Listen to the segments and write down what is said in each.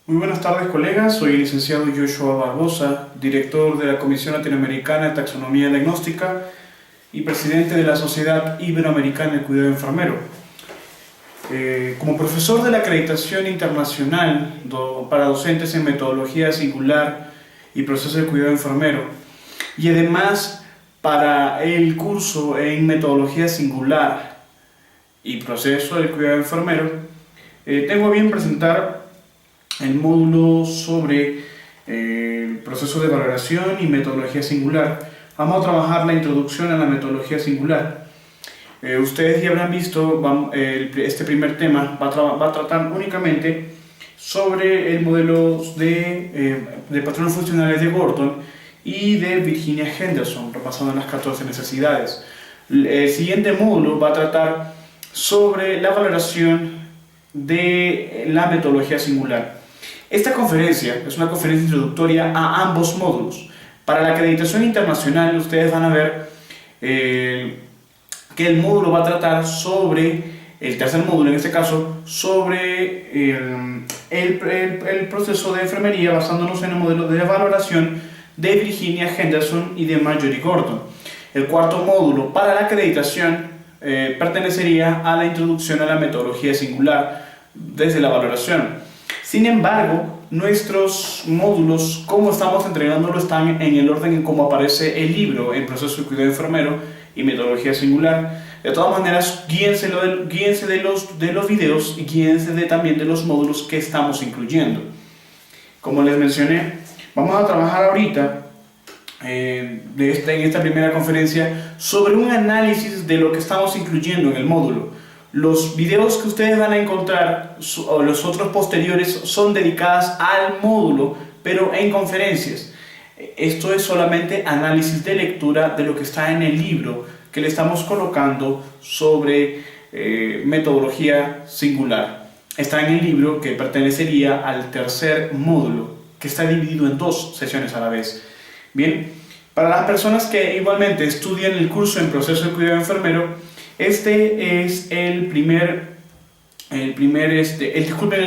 Muy buenas tardes, colegas. Soy el licenciado Joshua Barbosa, director de la Comisión Latinoamericana de Taxonomía Diagnóstica y presidente de la Sociedad Iberoamericana de Cuidado Enfermero. Como profesor de la acreditación internacional para docentes en metodología singular y proceso de cuidado enfermero, y además para el curso en metodología singular y proceso de cuidado enfermero, tengo a bien presentar el módulo sobre el proceso de valoración y metodología singular. Vamos a trabajar la introducción a la metodología singular. Ustedes ya habrán visto, este primer tema va a tratar únicamente sobre el modelo de patrones funcionales de Gordon y de Virginia Henderson, repasando las 14 necesidades. El siguiente módulo va a tratar sobre la valoración de la metodología singular. Esta conferencia es una conferencia introductoria a ambos módulos. Para la acreditación internacional, ustedes van a ver que el módulo va a tratar sobre, el tercer módulo en este caso, sobre el proceso de enfermería basándonos en el modelo de valoración de Virginia Henderson y de Marjorie Gordon. El cuarto módulo para la acreditación pertenecería a la introducción a la metodología singular desde la valoración. Sin embargo, nuestros módulos, como estamos entregándolo, están en el orden en cómo aparece el libro en proceso de cuidado enfermero y metodología singular. De todas maneras, guíense de los videos y guíense también de los módulos que estamos incluyendo. Como les mencioné, vamos a trabajar ahorita en esta primera conferencia sobre un análisis de lo que estamos incluyendo en el módulo. Los videos que ustedes van a encontrar o los otros posteriores son dedicados al módulo, pero en conferencias. Esto es solamente análisis de lectura de lo que está en el libro que le estamos colocando sobre metodología singular. Está en el libro que pertenecería al tercer módulo, que está dividido en dos sesiones a la vez. Bien, para las personas que igualmente estudian el curso en proceso de cuidado enfermero, este es el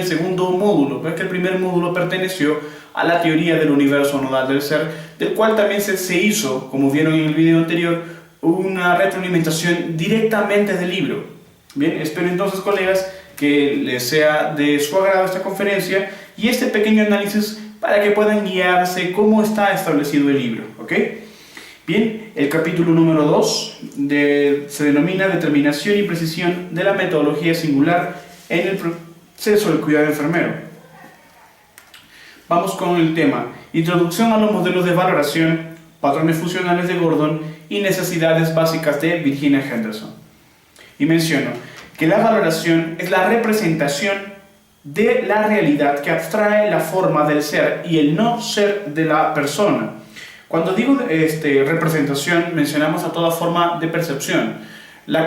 segundo módulo, porque el primer módulo perteneció a la teoría del universo nodal del ser, del cual también se hizo, como vieron en el video anterior, una retroalimentación directamente del libro. Bien, espero entonces, colegas, que les sea de su agrado esta conferencia y este pequeño análisis para que puedan guiarse cómo está establecido el libro, ¿ok? Bien, el capítulo número 2 se denomina Determinación y precisión de la metodología singular en el proceso del cuidado enfermero. Vamos con el tema: Introducción a los modelos de valoración, patrones funcionales de Gordon y necesidades básicas de Virginia Henderson. Y menciono que la valoración es la representación de la realidad que abstrae la forma del ser y el no ser de la persona. Cuando digo representación, mencionamos a toda forma de percepción.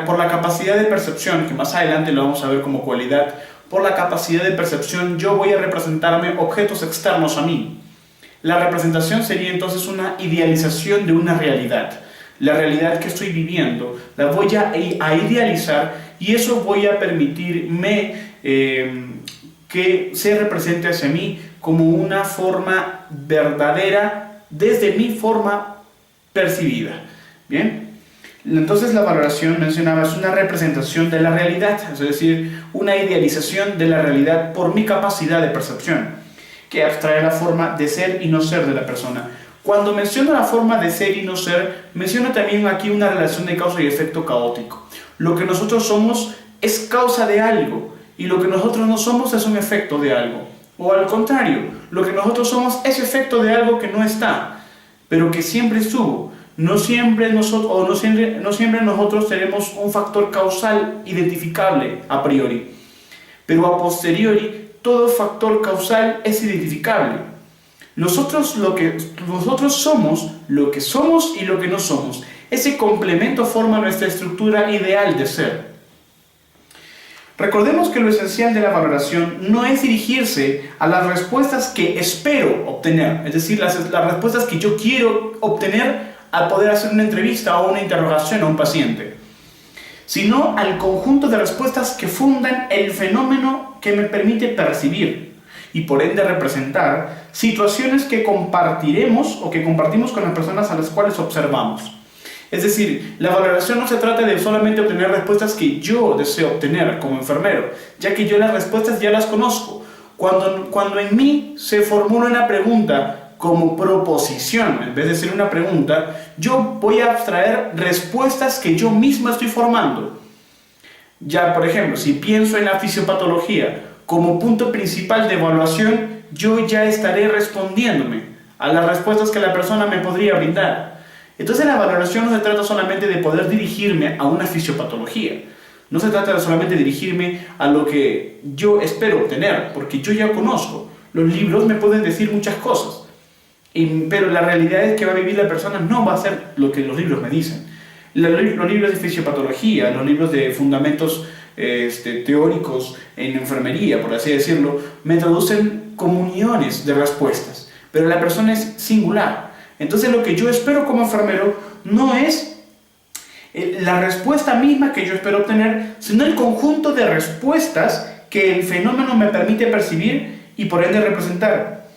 Por la capacidad de percepción, que más adelante lo vamos a ver como cualidad, por la capacidad de percepción yo voy a representarme objetos externos a mí. La representación sería entonces una idealización de una realidad. La realidad que estoy viviendo la voy a idealizar y eso voy a permitirme que se represente hacia mí como una forma verdadera desde mi forma percibida. Bien, entonces la valoración, mencionaba, es una representación de la realidad, es decir, una idealización de la realidad por mi capacidad de percepción, que abstrae la forma de ser y no ser de la persona. Cuando menciono la forma de ser y no ser, menciono también aquí una relación de causa y efecto caótico. Lo que nosotros somos es causa de algo y lo que nosotros no somos es un efecto de algo. O al contrario, lo que nosotros somos es efecto de algo que no está, pero que siempre estuvo. No siempre nosotros tenemos un factor causal identificable a priori, pero a posteriori todo factor causal es identificable. Nosotros somos lo que somos y lo que no somos. Ese complemento forma nuestra estructura ideal de ser. Recordemos que lo esencial de la valoración no es dirigirse a las respuestas que espero obtener, es decir, las respuestas que yo quiero obtener al poder hacer una entrevista o una interrogación a un paciente, sino al conjunto de respuestas que fundan el fenómeno que me permite percibir. y por ende representar situaciones que compartiremos o que compartimos con las personas a las cuales observamos. Es decir, la valoración no se trata de solamente obtener respuestas que yo deseo obtener como enfermero, ya que yo las respuestas ya las conozco. Cuando en mí se formula una pregunta como proposición, en vez de ser una pregunta, yo voy a abstraer respuestas que yo mismo estoy formando. Ya, por ejemplo, si pienso en la fisiopatología como punto principal de evaluación, yo ya estaré respondiéndome a las respuestas que la persona me podría brindar. Entonces la valoración no se trata solamente de poder dirigirme a una fisiopatología, no se trata de solamente dirigirme a lo que yo espero obtener, porque yo ya conozco. Los libros me pueden decir muchas cosas, pero la realidad es que va a vivir la persona no va a ser lo que los libros me dicen. Los libros de fisiopatología, los libros de fundamentos teóricos en enfermería, por así decirlo, me traducen comuniones de respuestas, pero la persona es singular. Entonces lo que yo espero como enfermero no es la respuesta misma que yo espero obtener, sino el conjunto de respuestas que el fenómeno me permite percibir y por ende representar.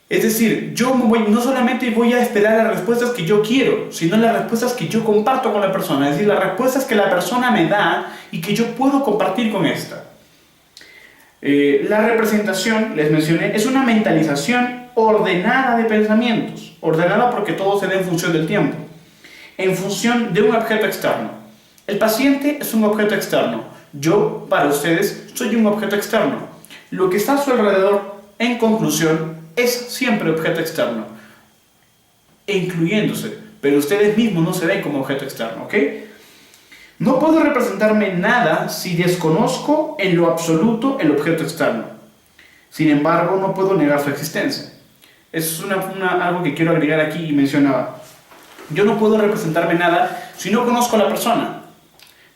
Es decir, yo no solamente voy a esperar las respuestas que yo quiero, sino las respuestas que yo comparto con la persona, es decir, las respuestas que la persona me da y que yo puedo compartir con esta. La representación, les mencioné, es una mentalización ordenada de pensamientos, ordenada porque todo se da en función del tiempo, en función de un objeto externo. El paciente es un objeto externo, yo, para ustedes, soy un objeto externo. Lo que está a su alrededor, en conclusión, es siempre objeto externo, incluyéndose, pero ustedes mismos no se ven como objeto externo, ¿ok? No puedo representarme nada si desconozco en lo absoluto el objeto externo. Sin embargo, no puedo negar su existencia. Eso es algo que quiero agregar aquí y mencionaba. Yo no puedo representarme nada si no conozco a la persona.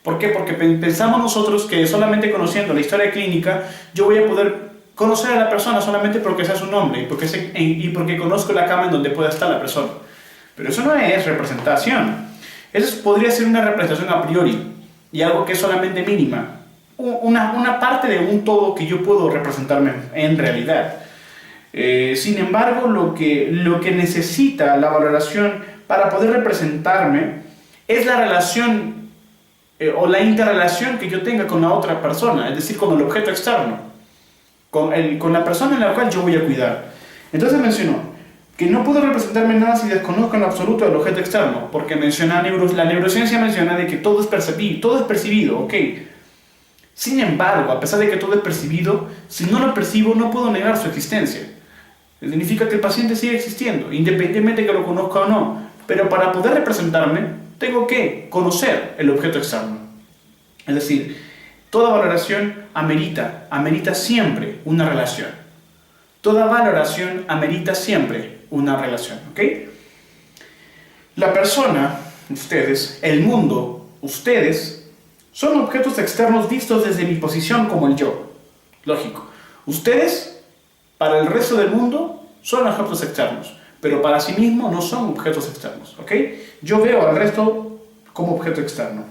¿Por qué? Porque pensamos nosotros que solamente conociendo la historia clínica yo voy a poder conocer a la persona solamente porque sea su nombre y porque conozco la cama en donde pueda estar la persona. Pero eso no es representación. Eso podría ser una representación a priori y algo que es solamente mínima. Una parte de un todo que yo puedo representarme en realidad. Sin embargo, lo que necesita la valoración para poder representarme es la relación o la interrelación que yo tenga con la otra persona, es decir, con el objeto externo, con la persona en la cual yo voy a cuidar. Entonces mencionó que no puedo representarme nada si desconozco en lo absoluto el objeto externo, porque la neurociencia menciona de que todo es percibido, ¿ok? Sin embargo, a pesar de que todo es percibido, si no lo percibo no puedo negar su existencia. Significa que el paciente sigue existiendo, independientemente de que lo conozca o no, pero para poder representarme tengo que conocer el objeto externo. Es decir, toda valoración amerita siempre una relación. Toda valoración amerita siempre una relación, ¿ok? La persona, ustedes, el mundo, ustedes, son objetos externos vistos desde mi posición como el yo. Lógico. Ustedes, para el resto del mundo, son objetos externos, pero para sí mismo no son objetos externos, ¿ok? Yo veo al resto como objeto externo.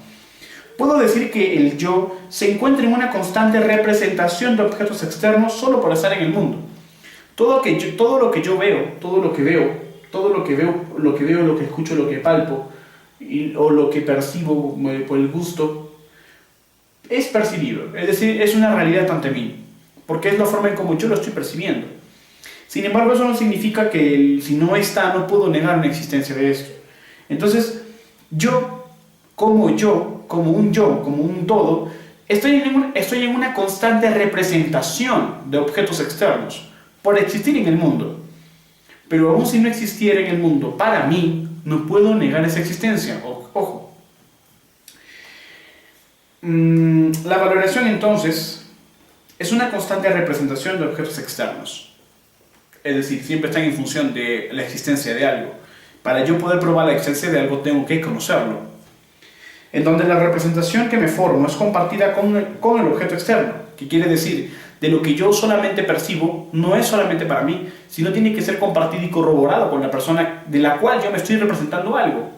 Puedo decir que el yo se encuentra en una constante representación de objetos externos solo por estar en el mundo. Todo lo que yo veo, lo que escucho, lo que palpo, o lo que percibo por el gusto, es percibido. Es decir, es una realidad ante mí, porque es la forma en como yo lo estoy percibiendo. Sin embargo, eso no significa que si no está, no puedo negar una existencia de esto. Entonces, como un todo, estoy en una constante representación de objetos externos, por existir en el mundo. Pero aun si no existiera en el mundo, para mí, no puedo negar esa existencia. Ojo. La valoración, entonces, es una constante representación de objetos externos. Es decir, siempre están en función de la existencia de algo. Para yo poder probar la existencia de algo, tengo que conocerlo. En donde la representación que me formo es compartida con el objeto externo, que quiere decir, de lo que yo solamente percibo, no es solamente para mí, sino tiene que ser compartido y corroborado con la persona de la cual yo me estoy representando algo.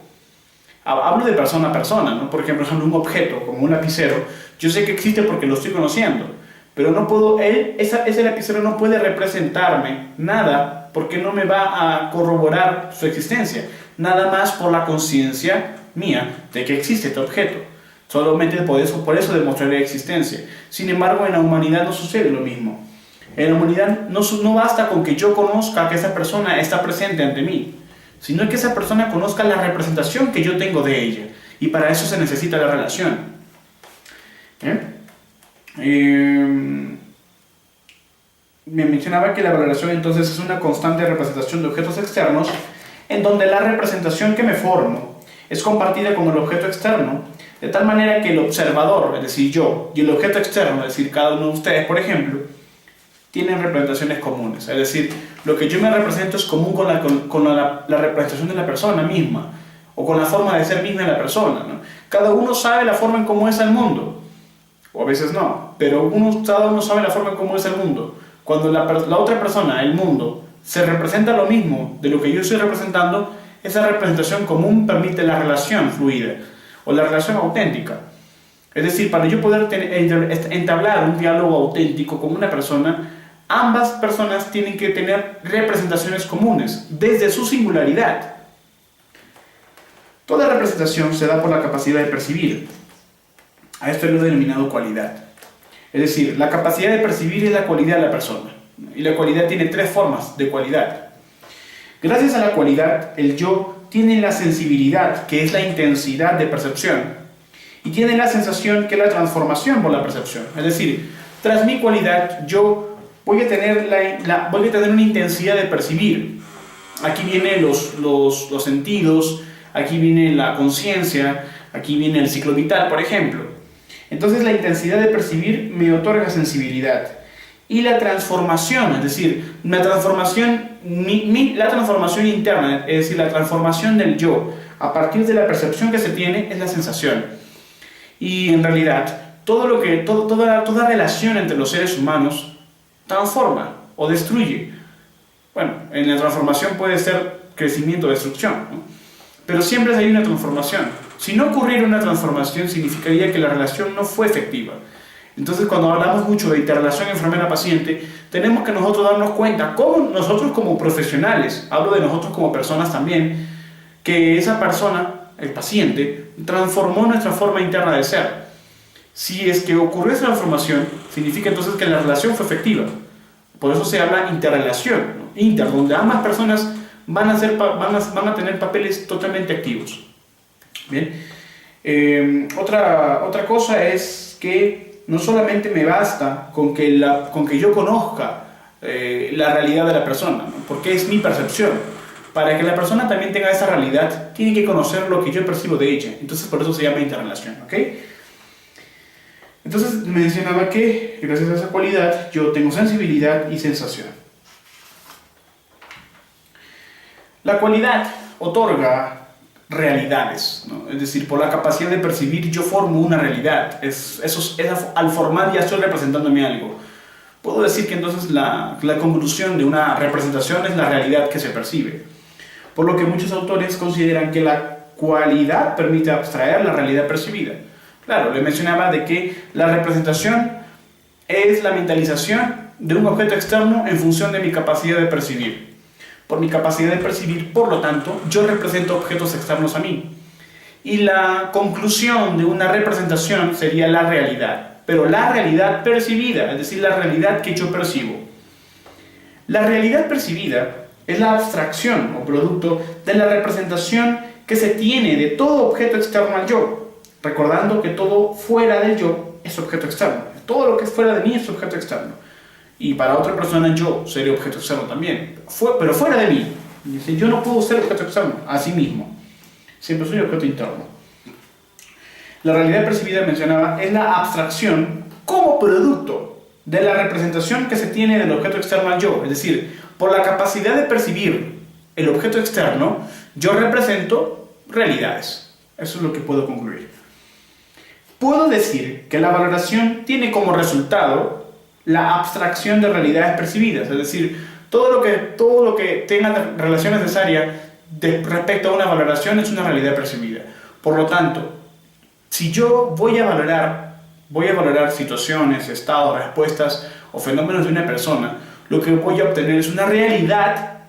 Hablo de persona a persona, ¿no? Por ejemplo, un objeto como un lapicero, yo sé que existe porque lo estoy conociendo, Pero no puedo, ese lapicero no puede representarme nada porque no me va a corroborar su existencia, nada más por la conciencia mía de que existe este objeto. Solamente por eso demostraré existencia. Sin embargo, en la humanidad no sucede lo mismo. En la humanidad no basta con que yo conozca que esa persona está presente ante mí, sino que esa persona conozca la representación que yo tengo de ella. Y para eso se necesita la relación. Me mencionaba que la valoración entonces es una constante representación de objetos externos, en donde la representación que me formo es compartida con el objeto externo, de tal manera que el observador, es decir, yo, y el objeto externo, es decir, cada uno de ustedes, por ejemplo, tienen representaciones comunes. Es decir, lo que yo me represento es común con la representación de la persona misma, o con la forma de ser misma de la persona, ¿no? Cada uno sabe la forma en cómo es el mundo, o a veces no, pero cada uno sabe la forma en cómo es el mundo. Cuando la otra persona, el mundo, se representa lo mismo de lo que yo estoy representando, esa representación común permite la relación fluida, o la relación auténtica. Es decir, para yo poder entablar un diálogo auténtico con una persona, ambas personas tienen que tener representaciones comunes, desde su singularidad. Toda representación se da por la capacidad de percibir. A esto lo he denominado cualidad. Es decir, la capacidad de percibir es la cualidad de la persona. Y la cualidad tiene tres formas de cualidad. Gracias a la cualidad, el yo tiene la sensibilidad, que es la intensidad de percepción, y tiene la sensación, que es la transformación por la percepción. Es decir, tras mi cualidad, yo voy a tener una intensidad de percibir. Aquí vienen los sentidos, aquí viene la conciencia, aquí viene el ciclo vital, por ejemplo. Entonces la intensidad de percibir me otorga sensibilidad. Y la transformación, es decir, la transformación interna, es decir, la transformación del yo, a partir de la percepción que se tiene, es la sensación. Y en realidad, toda relación entre los seres humanos transforma o destruye. Bueno, en la transformación puede ser crecimiento o destrucción, ¿no? Pero siempre hay una transformación. Si no ocurriera una transformación, significaría que la relación no fue efectiva. Entonces, cuando hablamos mucho de interrelación enfermera-paciente, tenemos que nosotros darnos cuenta, cómo nosotros como profesionales, hablo de nosotros como personas también, que esa persona, el paciente, transformó nuestra forma interna de ser. Si es que ocurrió esa transformación, significa entonces que la relación fue efectiva. Por eso se habla interrelación, ¿no? Donde ambas personas van a tener papeles totalmente activos. Bien. Otra cosa es que no solamente me basta con que yo conozca la realidad de la persona, ¿no? Porque es mi percepción. Para que la persona también tenga esa realidad, tiene que conocer lo que yo percibo de ella. Entonces, por eso se llama interrelación, ¿ok? Entonces, mencionaba que, gracias a esa cualidad, yo tengo sensibilidad y sensación. La cualidad otorga realidades, ¿no? Es decir, por la capacidad de percibir yo formo una realidad. Al formar ya estoy representándome algo. Puedo decir que entonces la conclusión de una representación es la realidad que se percibe. Por lo que muchos autores consideran que la cualidad permite abstraer la realidad percibida. Claro, le mencionaba de que la representación es la mentalización de un objeto externo en función de mi capacidad de percibir. Por mi capacidad de percibir, por lo tanto, yo represento objetos externos a mí. Y la conclusión de una representación sería la realidad, pero la realidad percibida, es decir, la realidad que yo percibo. La realidad percibida es la abstracción o producto de la representación que se tiene de todo objeto externo al yo, recordando que todo fuera del yo es objeto externo. Todo lo que es fuera de mí es objeto externo. Y para otra persona yo seré objeto externo también, pero fuera de mí. Yo no puedo ser objeto externo a sí mismo. Siempre soy objeto interno. La realidad percibida, mencionaba, es la abstracción como producto de la representación que se tiene del objeto externo al yo. Es decir, por la capacidad de percibir el objeto externo, yo represento realidades. Eso es lo que puedo concluir. Puedo decir que la valoración tiene como resultado la abstracción de realidades percibidas, es decir, todo lo que tenga relación necesaria respecto a una valoración es una realidad percibida. Por lo tanto, si yo voy a valorar voy a valorar situaciones, estados, respuestas o fenómenos de una persona, lo que voy a obtener es una realidad,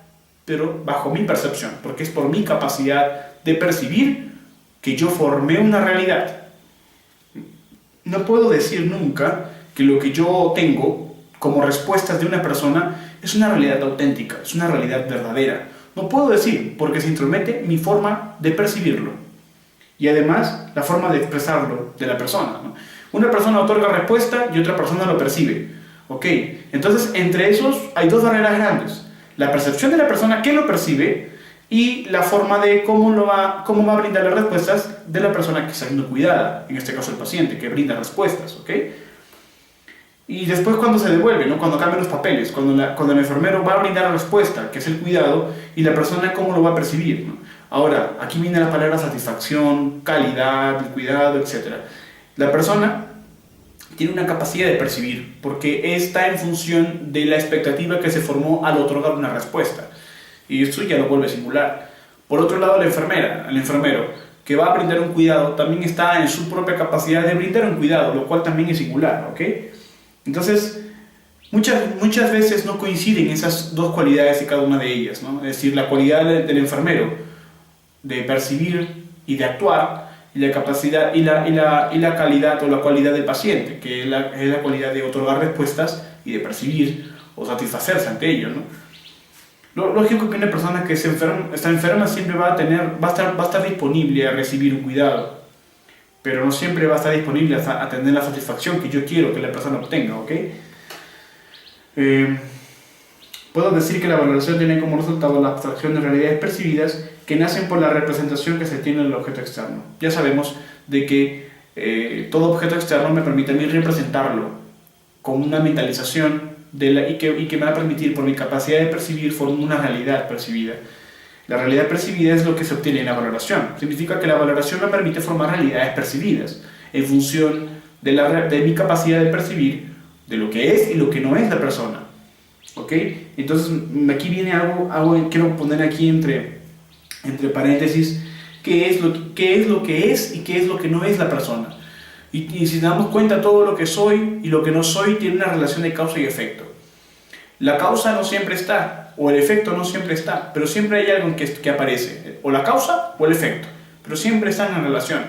pero bajo mi percepción, porque es por mi capacidad de percibir que yo formé una realidad. No puedo decir nunca que lo que yo tengo como respuestas de una persona es una realidad auténtica, es una realidad verdadera. No puedo decir, porque se intromete mi forma de percibirlo y además la forma de expresarlo de la persona, ¿no? Una persona otorga respuesta y otra persona lo percibe. ¿Ok? Entonces, entre esos hay dos barreras grandes. La percepción de la persona que lo percibe y la forma de cómo va a brindar las respuestas de la persona que está siendo cuidada, en este caso el paciente, que brinda respuestas. ¿Ok? Y después cuando se devuelve, ¿no? Cuando cambian los papeles, cuando el enfermero va a brindar la respuesta, que es el cuidado, y la persona cómo lo va a percibir, ¿no? Ahora, aquí viene la palabra satisfacción, calidad, el cuidado, etc. La persona tiene una capacidad de percibir, porque está en función de la expectativa que se formó al otorgar una respuesta. Y esto ya lo vuelve singular. Por otro lado, la enfermera, el enfermero, que va a brindar un cuidado, también está en su propia capacidad de brindar un cuidado, lo cual también es singular, ¿ok? Entonces, muchas veces no coinciden esas dos cualidades de cada una de ellas, ¿no? Es decir, la cualidad del enfermero de percibir y de actuar, y la capacidad y la calidad o la cualidad del paciente, que es la cualidad de otorgar respuestas y de percibir o satisfacerse ante ello, ¿no? Lo lógico que una persona que está enferma siempre va a estar disponible a recibir un cuidado, pero no siempre va a estar disponible a tener la satisfacción que yo quiero que la persona obtenga, ¿ok? Puedo decir que la valoración tiene como resultado la abstracción de realidades percibidas que nacen por la representación que se tiene del objeto externo. Ya sabemos de que todo objeto externo me permite a mí representarlo con una mentalización y que me va a permitir, por mi capacidad de percibir, formar una realidad percibida. La realidad percibida es lo que se obtiene en la valoración. Significa que la valoración me permite formar realidades percibidas en función de mi capacidad de percibir de lo que es y lo que no es la persona. ¿Ok? Entonces, aquí viene algo que quiero poner aquí entre paréntesis, qué es lo que es y qué es lo que no es la persona. Y si nos damos cuenta, todo lo que soy y lo que no soy tiene una relación de causa y efecto. La causa no siempre está, o el efecto no siempre está, pero siempre hay algo que aparece, o la causa o el efecto, pero siempre están en relación.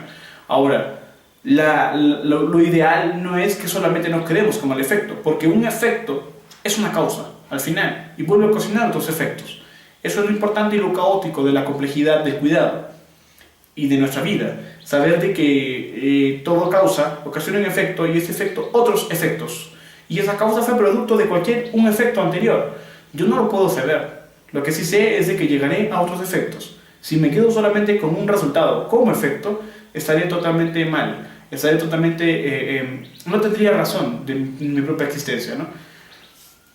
Ahora, lo ideal no es que solamente nos quedemos como el efecto, porque un efecto es una causa al final y vuelve a ocasionar otros efectos. Eso es lo importante y lo caótico de la complejidad del cuidado y de nuestra vida. Saber de que todo causa ocasiona un efecto y ese efecto otros efectos. Y esa causa fue producto de un efecto anterior. Yo no lo puedo saber. Lo que sí sé es de que llegaré a otros efectos. Si me quedo solamente con un resultado como efecto, estaré totalmente mal. Estaré totalmente... no tendría razón de mi propia existencia, ¿no?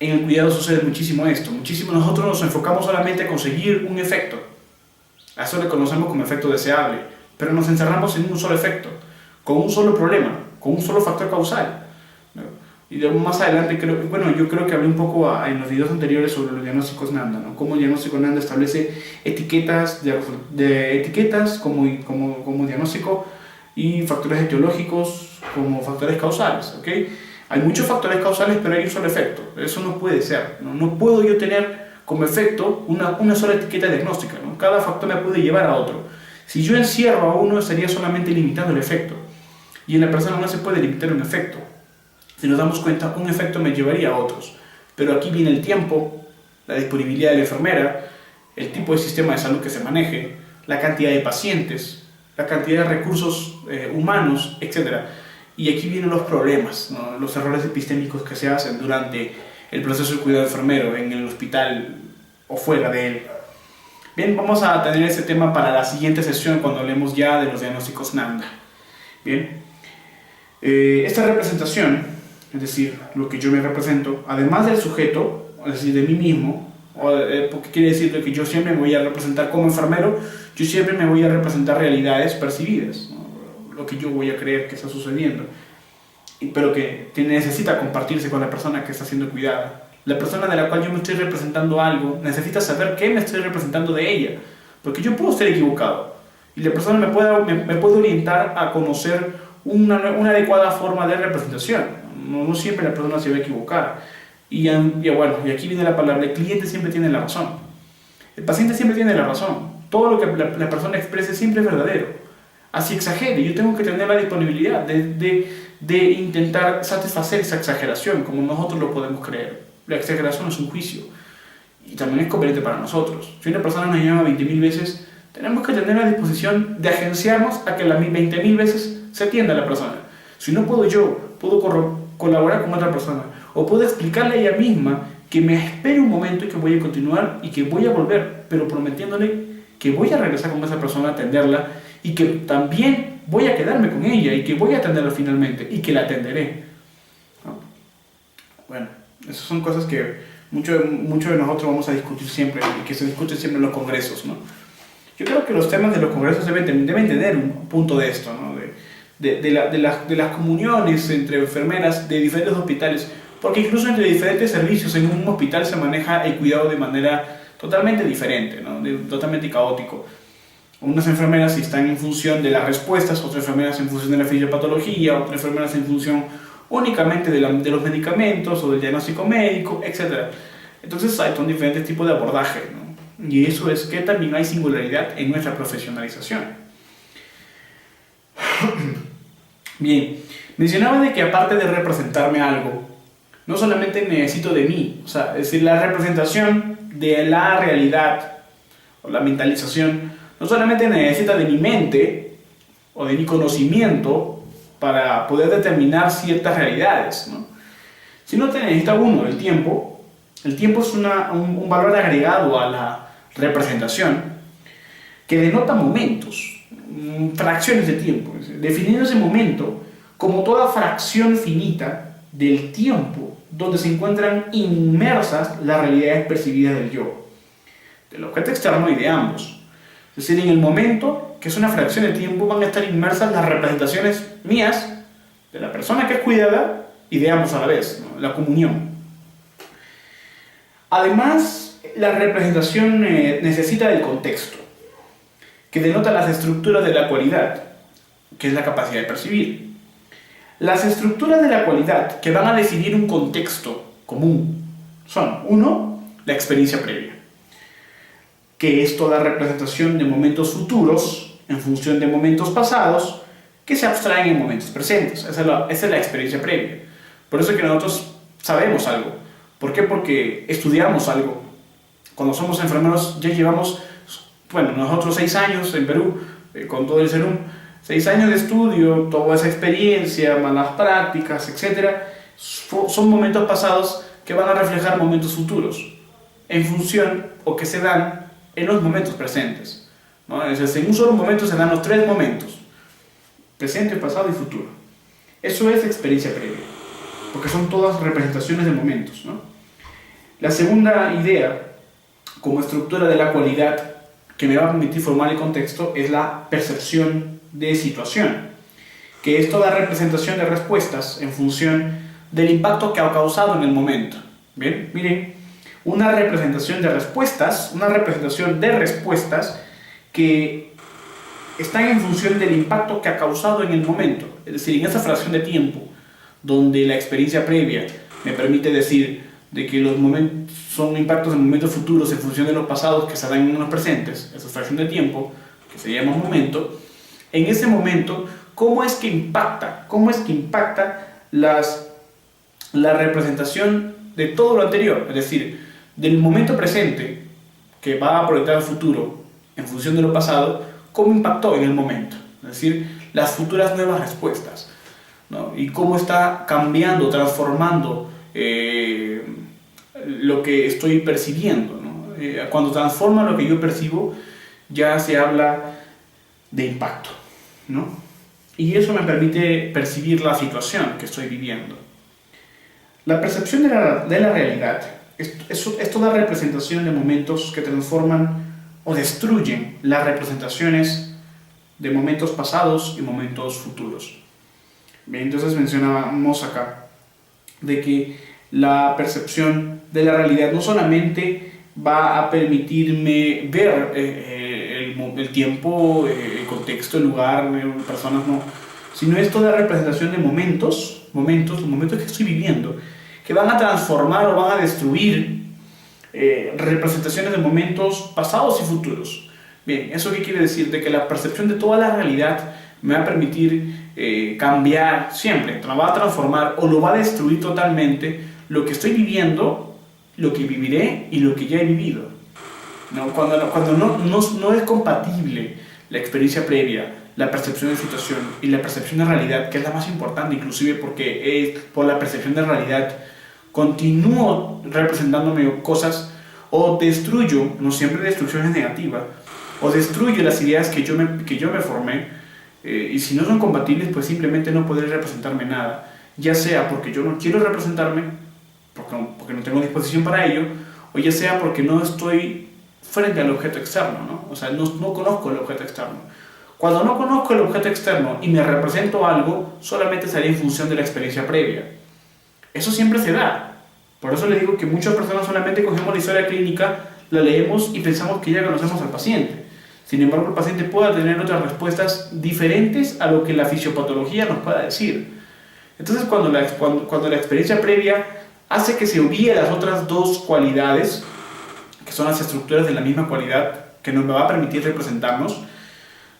En el cuidado sucede muchísimo esto. Nosotros nos enfocamos solamente a conseguir un efecto. A eso le conocemos como efecto deseable. Pero nos encerramos en un solo efecto, con un solo problema, con un solo factor causal, ¿no? Y más adelante, yo creo que hablé un poco en los videos anteriores sobre los diagnósticos Nanda, ¿no? Cómo el diagnóstico Nanda establece etiquetas como diagnóstico y factores etiológicos como factores causales, ¿ok? Hay muchos factores causales, pero hay un solo efecto. Eso no puede ser, ¿no? No puedo yo tener como efecto una sola etiqueta diagnóstica, ¿no? Cada factor me puede llevar a otro. Si yo encierro a uno, estaría solamente limitando el efecto. Y en la persona no se puede limitar un efecto. Si nos damos cuenta, un efecto me llevaría a otros. Pero aquí viene el tiempo, la disponibilidad de la enfermera, el tipo de sistema de salud que se maneje, la cantidad de pacientes, la cantidad de recursos humanos, etc. Y aquí vienen los problemas, ¿no? Los errores epistémicos que se hacen durante el proceso de cuidado enfermero en el hospital o fuera de él. Bien, vamos a tener ese tema para la siguiente sesión cuando hablemos ya de los diagnósticos Nanda. Bien, esta representación, es decir, lo que yo me represento, además del sujeto, es decir, de mí mismo, porque quiere decir que yo siempre me voy a representar como enfermero, yo siempre me voy a representar realidades percibidas, ¿no? Lo que yo voy a creer que está sucediendo, pero que necesita compartirse con la persona que está siendo cuidada. La persona de la cual yo me estoy representando algo necesita saber qué me estoy representando de ella, porque yo puedo estar equivocado y la persona me puede orientar a conocer una adecuada forma de representación. No siempre la persona se va a equivocar. Bueno, y aquí viene la palabra, el cliente siempre tiene la razón. El paciente siempre tiene la razón. Todo lo que la persona exprese siempre es verdadero. Así exagere, yo tengo que tener la disponibilidad de intentar satisfacer esa exageración, como nosotros lo podemos creer. La exageración es un juicio y también es conveniente para nosotros. Si una persona nos llama 20.000 veces, tenemos que tener la disposición de agenciarnos a que las 20.000 veces se atienda a la persona. Si no puedo yo, puedo colaborar con otra persona o puedo explicarle a ella misma que me espere un momento y que voy a continuar y que voy a volver, pero prometiéndole que voy a regresar con esa persona a atenderla y que también voy a quedarme con ella y que voy a atenderla finalmente y que la atenderé. ¿No? Bueno, esas son cosas que muchos de nosotros vamos a discutir siempre y que se discuten siempre en los congresos, ¿no? Yo creo que los temas de los congresos deben tener un punto de esto, ¿no? de las comuniones entre enfermeras de diferentes hospitales, porque incluso entre diferentes servicios en un hospital se maneja el cuidado de manera totalmente diferente, ¿no? Totalmente caótico. Unas enfermeras están en función de las respuestas, otras enfermeras en función de la fisiopatología, otras enfermeras en función únicamente de los medicamentos o del diagnóstico médico, etc. Entonces son diferentes tipos de abordaje, ¿no? Y eso es que también hay singularidad en nuestra profesionalización. Bien, mencionaba de que aparte de representarme algo, no solamente necesito de mí, o sea, es decir, la representación de la realidad o la mentalización no solamente necesita de mi mente o de mi conocimiento para poder determinar ciertas realidades, ¿no? Sino que necesita uno, el tiempo. El tiempo es un valor agregado a la representación que denota momentos, fracciones de tiempo, definiendo ese momento como toda fracción finita del tiempo donde se encuentran inmersas las realidades percibidas del yo, del objeto externo y de ambos. Es decir, en el momento, que es una fracción de tiempo, van a estar inmersas las representaciones mías, de la persona que es cuidada, y de ambos a la vez, ¿no? La comunión. Además, la representación necesita del contexto, que denota las estructuras de la cualidad, que es la capacidad de percibir. Las estructuras de la cualidad que van a decidir un contexto común son, 1, la experiencia previa, que es toda representación de momentos futuros en función de momentos pasados que se abstraen en momentos presentes. Esa es la experiencia previa. Por eso es que nosotros sabemos algo. ¿Por qué? Porque estudiamos algo. Cuando somos enfermeros ya llevamos, bueno, nosotros 6 años en Perú, con todo el CERUM, 6 años de estudio, toda esa experiencia, malas prácticas, etc. Son momentos pasados que van a reflejar momentos futuros en función o que se dan en los momentos presentes, ¿no? Es decir, en un solo momento se dan los 3 momentos: presente, pasado y futuro. Eso es experiencia previa, porque son todas representaciones de momentos, ¿no? La segunda idea, como estructura de la cualidad, que me va a permitir formar el contexto, es la percepción de situación, que es toda representación de respuestas en función del impacto que ha causado en el momento. Bien, miren, una representación de respuestas que están en función del impacto que ha causado en el momento, es decir, en esa fracción de tiempo donde la experiencia previa me permite decir de que los momentos son impactos en momentos futuros en función de los pasados que se dan en los presentes, esa fracción de tiempo que se llama momento. En ese momento, ¿cómo es que impacta la representación de todo lo anterior? Es decir, del momento presente que va a proyectar el futuro en función de lo pasado, ¿cómo impactó en el momento? Es decir, las futuras nuevas respuestas, ¿no? Y cómo está cambiando, transformando lo que estoy percibiendo, ¿no? Cuando transforma lo que yo percibo, ya se habla de impacto, ¿no? Y eso me permite percibir la situación que estoy viviendo. La percepción de la realidad es toda representación de momentos que transforman o destruyen las representaciones de momentos pasados y momentos futuros. Bien, entonces mencionábamos acá de que la percepción de la realidad no solamente va a permitirme ver el tiempo, el contexto, el lugar, personas, no, sino es toda representación de los momentos que estoy viviendo, que van a transformar o van a destruir representaciones de momentos pasados y futuros. Bien, ¿eso qué quiere decir? De que la percepción de toda la realidad me va a permitir cambiar siempre, va a transformar o lo va a destruir totalmente lo que estoy viviendo, lo que viviré y lo que ya he vivido. ¿No? Cuando no es compatible la experiencia previa, la percepción de situación y la percepción de realidad, que es la más importante, inclusive porque es por la percepción de realidad continúo representándome cosas o destruyo, no siempre destrucción es negativa, o destruyo las ideas que yo me formé, y si no son compatibles, pues simplemente no podré representarme nada, ya sea porque yo no quiero representarme, porque no tengo disposición para ello, o ya sea porque no estoy frente al objeto externo, ¿no? O sea, no conozco el objeto externo. Cuando no conozco el objeto externo y me represento algo, solamente será en función de la experiencia previa. Eso siempre se da. Por eso le digo que muchas personas solamente cogemos la historia clínica, la leemos y pensamos que ya conocemos al paciente. Sin embargo, el paciente puede tener otras respuestas diferentes a lo que la fisiopatología nos pueda decir. Entonces, cuando la experiencia previa hace que se olvide las otras dos cualidades, que son las estructuras de la misma cualidad, que nos va a permitir representarnos,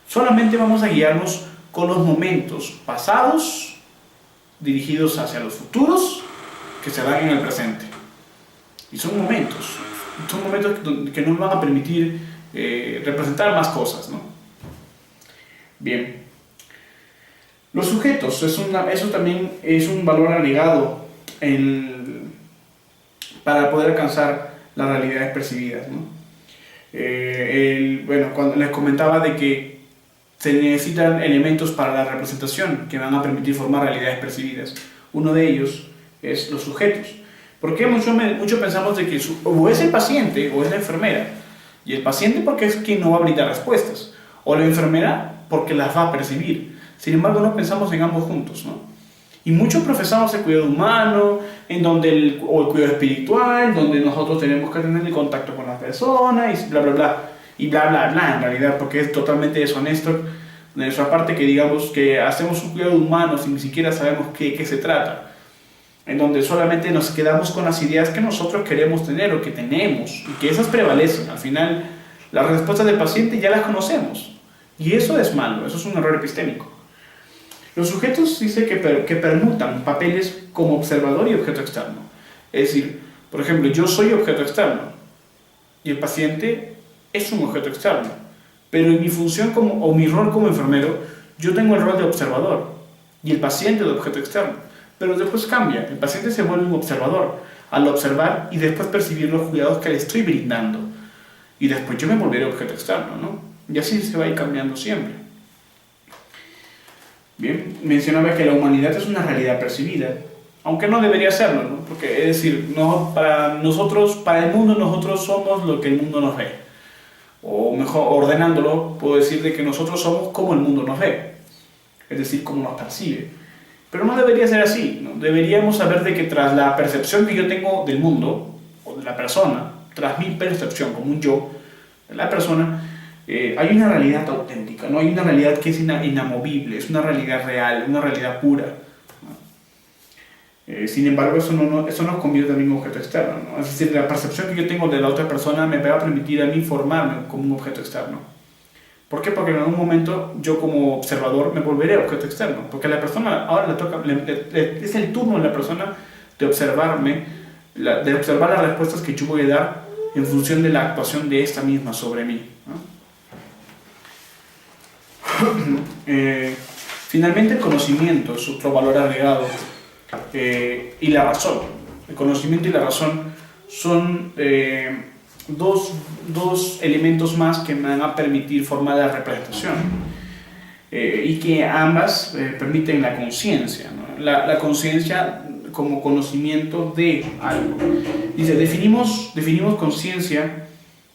solamente vamos a guiarnos con los momentos pasados dirigidos hacia los futuros que se dan en el presente. Y son momentos que nos van a permitir representar más cosas, ¿no? Bien. Los sujetos, eso también es un valor agregado para poder alcanzar las realidades percibidas, ¿no? Cuando les comentaba de que se necesitan elementos para la representación que van a permitir formar realidades percibidas. Uno de ellos es los sujetos. Porque mucho pensamos de que o es el paciente o es la enfermera. Y el paciente porque es quien no va a brindar respuestas. O la enfermera porque las va a percibir. Sin embargo, no pensamos en ambos juntos, ¿no? Y muchos profesamos el cuidado humano, o el cuidado espiritual, donde nosotros tenemos que tener el contacto con las personas y bla, bla, bla. Y bla, bla, bla, en realidad, porque es totalmente deshonesto de nuestra parte que digamos que hacemos un cuidado humano sin ni siquiera sabemos qué se trata. En donde solamente nos quedamos con las ideas que nosotros queremos tener o que tenemos, y que esas prevalecen. Al final, las respuestas del paciente ya las conocemos. Y eso es malo, eso es un error epistémico. Los sujetos dice que permutan papeles como observador y objeto externo. Es decir, por ejemplo, yo soy objeto externo y el paciente es un objeto externo. Pero en mi función o mi rol como enfermero, yo tengo el rol de observador y el paciente de objeto externo. Pero después cambia, el paciente se vuelve un observador al observar y después percibir los cuidados que le estoy brindando. Y después yo me volveré objeto externo, ¿no? Y así se va a ir cambiando siempre. Bien, mencionaba que la humanidad es una realidad percibida, aunque no debería serlo, ¿no? Porque es decir, para el mundo nosotros somos lo que el mundo nos ve. O mejor, ordenándolo, puedo decir de que nosotros somos como el mundo nos ve, es decir, como nos percibe. Pero no debería ser así, ¿no? Deberíamos saber de que tras la percepción que yo tengo del mundo, o de la persona, tras mi percepción como un yo, de la persona, hay una realidad auténtica, ¿no? Hay una realidad que es inamovible, es una realidad real, una realidad pura, ¿no? Sin embargo, eso nos convierte en un objeto externo, ¿no? Es decir, la percepción que yo tengo de la otra persona me va a permitir a mí formarme como un objeto externo. ¿Por qué? Porque en algún momento yo como observador me volveré objeto externo, porque a la persona ahora es el turno de la persona de observar las respuestas que yo voy a dar en función de la actuación de esta misma sobre mí, ¿no? Finalmente, el conocimiento es otro valor agregado, y la razón. El conocimiento y la razón son dos elementos más que me van a permitir formar la representación, y que ambas permiten la conciencia, ¿no? La conciencia como conocimiento de algo. Dice, definimos conciencia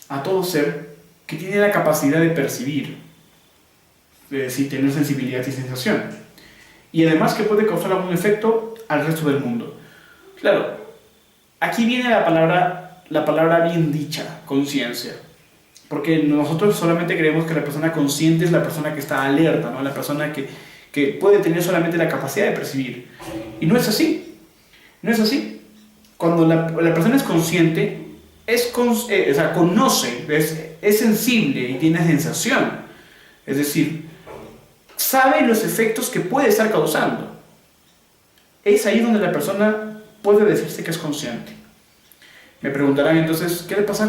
a todo ser que tiene la capacidad de percibir, es decir, tener sensibilidad y sensación, y además que puede causar algún efecto al resto del mundo. Claro, aquí viene la palabra bien dicha, conciencia, porque nosotros solamente creemos que la persona consciente es la persona que está alerta, ¿no? La persona que que puede tener solamente la capacidad de percibir. Y no es así. No es así. Cuando la persona es consciente, o sea, conoce, es sensible y tiene sensación. Es decir, sabe los efectos que puede estar causando. Es ahí donde la persona puede decirse que es consciente. Me preguntarán entonces, ¿qué le pasa